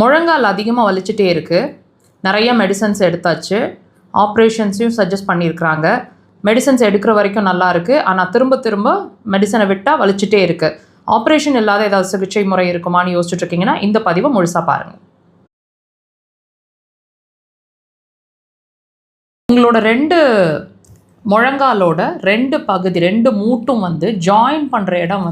முழங்கால் அதிகமாக வலிச்சுட்டே இருக்குது. நிறைய மெடிசன்ஸ் எடுத்தாச்சு. ஆப்ரேஷன்ஸையும் சஜஸ்ட் பண்ணியிருக்கிறாங்க. மெடிசன்ஸ் எடுக்கிற வரைக்கும் நல்லா இருக்குது. ஆனால் திரும்ப திரும்ப மெடிசனை விட்டால் வலிச்சுட்டே இருக்குது. ஆப்ரேஷன் இல்லாத ஏதாவது சிகிச்சை முறை இருக்குமான்னு யோசிச்சுட்டு இருக்கீங்கன்னா இந்த பதிவை முழுசாக பாருங்கள். உங்களோட முழங்காலோட 2 பகுதி 2 மூட்டும் ஜாயின் பண்ணுற இடம்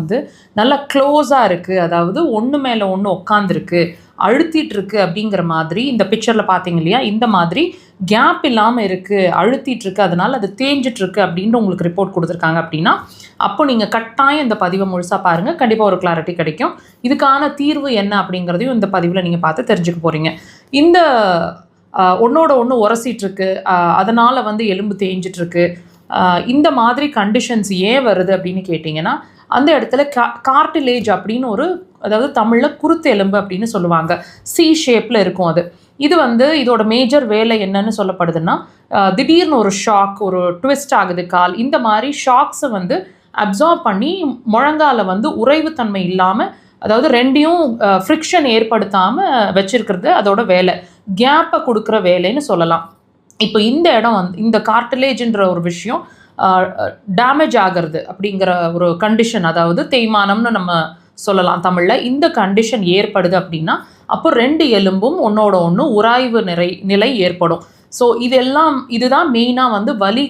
நல்லா க்ளோஸாக இருக்குது. அதாவது ஒன்று மேலே ஒன்று உட்காந்துருக்கு, அழுத்திட்டு இருக்கு அப்படிங்கிற மாதிரி இந்த பிக்சரில் பார்த்தீங்க இல்லையா, இந்த மாதிரி கேப் இல்லாமல் இருக்குது, அழுத்திட்டு இருக்கு, அதனால் அது தேஞ்சிட்ருக்கு அப்படின்னு உங்களுக்கு ரிப்போர்ட் கொடுத்துருக்காங்க. அப்படின்னா அப்போ நீங்கள் கட்டாயம் இந்த பதிவை முழுசாக பாருங்கள். கண்டிப்பாக ஒரு கிளாரிட்டி கிடைக்கும். இதுக்கான தீர்வு என்ன அப்படிங்கிறதையும் இந்த பதிவில் நீங்கள் பார்த்து தெரிஞ்சுக்க போகிறீங்க. இந்த ஒன்றோட ஒன்று உரசிட்ருக்கு, அதனால் எலும்பு தேஞ்சிட்ருக்கு, இந்த மாதிரி கண்டிஷன்ஸ் ஏன் வருது அப்படின்னு கேட்டிங்கன்னா, அந்த இடத்துல கார்டிலேஜ் அப்படின்னு அதாவது தமிழில் குருத்து எலும்பு அப்படின்னு சொல்லுவாங்க. சி ஷேப்பில் இருக்கும் அது. இது இதோட மேஜர் வேலை என்னன்னு சொல்லப்படுதுன்னா, திடீர்னு ஒரு ஷாக், ஒரு ட்விஸ்ட் ஆகுது கால், இந்த மாதிரி ஷாக்ஸை அப்சார்ப் பண்ணி முழங்கால உறைவுத்தன்மை இல்லாமல், அதாவது ரெண்டையும் ஃப்ரிக்ஷன் ஏற்படுத்தாமல் வச்சிருக்கிறது அதோட வேலை, கேப்பை கொடுக்குற வேலைன்னு சொல்லலாம். இப்போ இந்த இடம் இந்த கார்டிலேஜ்ன்ற ஒரு விஷயம் டேமேஜ் ஆகிறது அப்படிங்கிற ஒரு கண்டிஷன், அதாவது தேய்மானம்னு நம்ம சொல்லலாம் தமிழில். இந்த கண்டிஷன் ஏற்படுது அப்படின்னா அப்போ 2 எலும்பும் ஒன்றோட ஒன்று உராய்வு நிலை ஏற்படும். ஸோ இதுதான் மெயினாக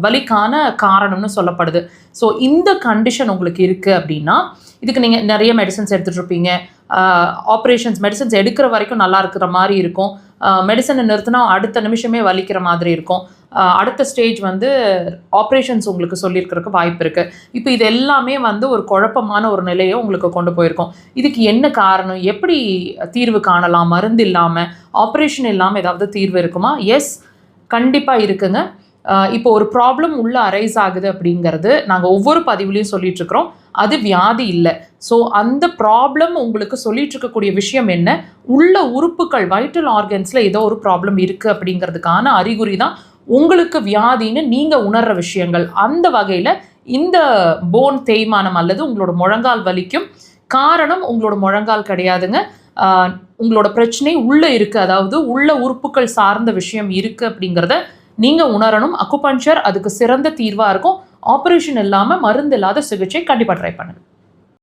வலிக்கான காரணம்னு சொல்லப்படுது. ஸோ இந்த கண்டிஷன் உங்களுக்கு இருக்குது அப்படின்னா இதுக்கு நீங்கள் நிறைய மெடிசன்ஸ் எடுத்துகிட்ருப்பீங்க. மெடிசன்ஸ் எடுக்கிற வரைக்கும் நல்லா இருக்கிற மாதிரி இருக்கும். மெடிசனை நிறுத்தினா அடுத்த நிமிஷமே வலிக்கிற மாதிரி இருக்கும். அடுத்த ஸ்டேஜ் ஆப்ரேஷன்ஸ் உங்களுக்கு சொல்லியிருக்கிறதுக்கு வாய்ப்பு இருக்குது. இப்போ இது எல்லாமே ஒரு குழப்பமான ஒரு நிலையை உங்களுக்கு கொண்டு போயிருக்கோம். இதுக்கு என்ன காரணம், எப்படி தீர்வு காணலாம்? மருந்து இல்லாமல், ஆப்ரேஷன் இல்லாமல் ஏதாவது தீர்வு இருக்குமா? எஸ், கண்டிப்பாக இருக்குங்க. இப்போ ஒரு ப்ராப்ளம் உள்ள அரைஸ் ஆகுது அப்படிங்கிறது நாங்கள் ஒவ்வொரு பதிவுலையும் சொல்லிகிட்ருக்குறோம். அது வியாதி இல்லை. ஸோ அந்த ப்ராப்ளம் உங்களுக்கு சொல்லிட்டு இருக்கக்கூடிய விஷயம் என்ன, உள்ள உறுப்புகள் வைட்டல் ஆர்கன்ஸில் ஏதோ ஒரு ப்ராப்ளம் இருக்குது அப்படிங்கிறதுக்கான அறிகுறி தான் உங்களுக்கு வியாதின்னு நீங்கள் உணர்கிற விஷயங்கள். அந்த வகையில் இந்த போன் தேய்மானம் அல்லது உங்களோட முழங்கால் வலிக்கும் காரணம் உங்களோட முழங்கால் கிடையாதுங்க. உங்களோட பிரச்சனை உள்ளே இருக்குது, அதாவது உள்ள உறுப்புகள் சார்ந்த விஷயம் இருக்குது அப்படிங்கிறத நீங்கள் உணரணும். அக்குபஞ்சர் அதுக்கு சிறந்த தீர்வாக இருக்கும். ஆப்ரேஷன் இல்லாமல், மருந்து இல்லாத சிகிச்சை கண்டிப்பாக ட்ரை பண்ணுங்கள்.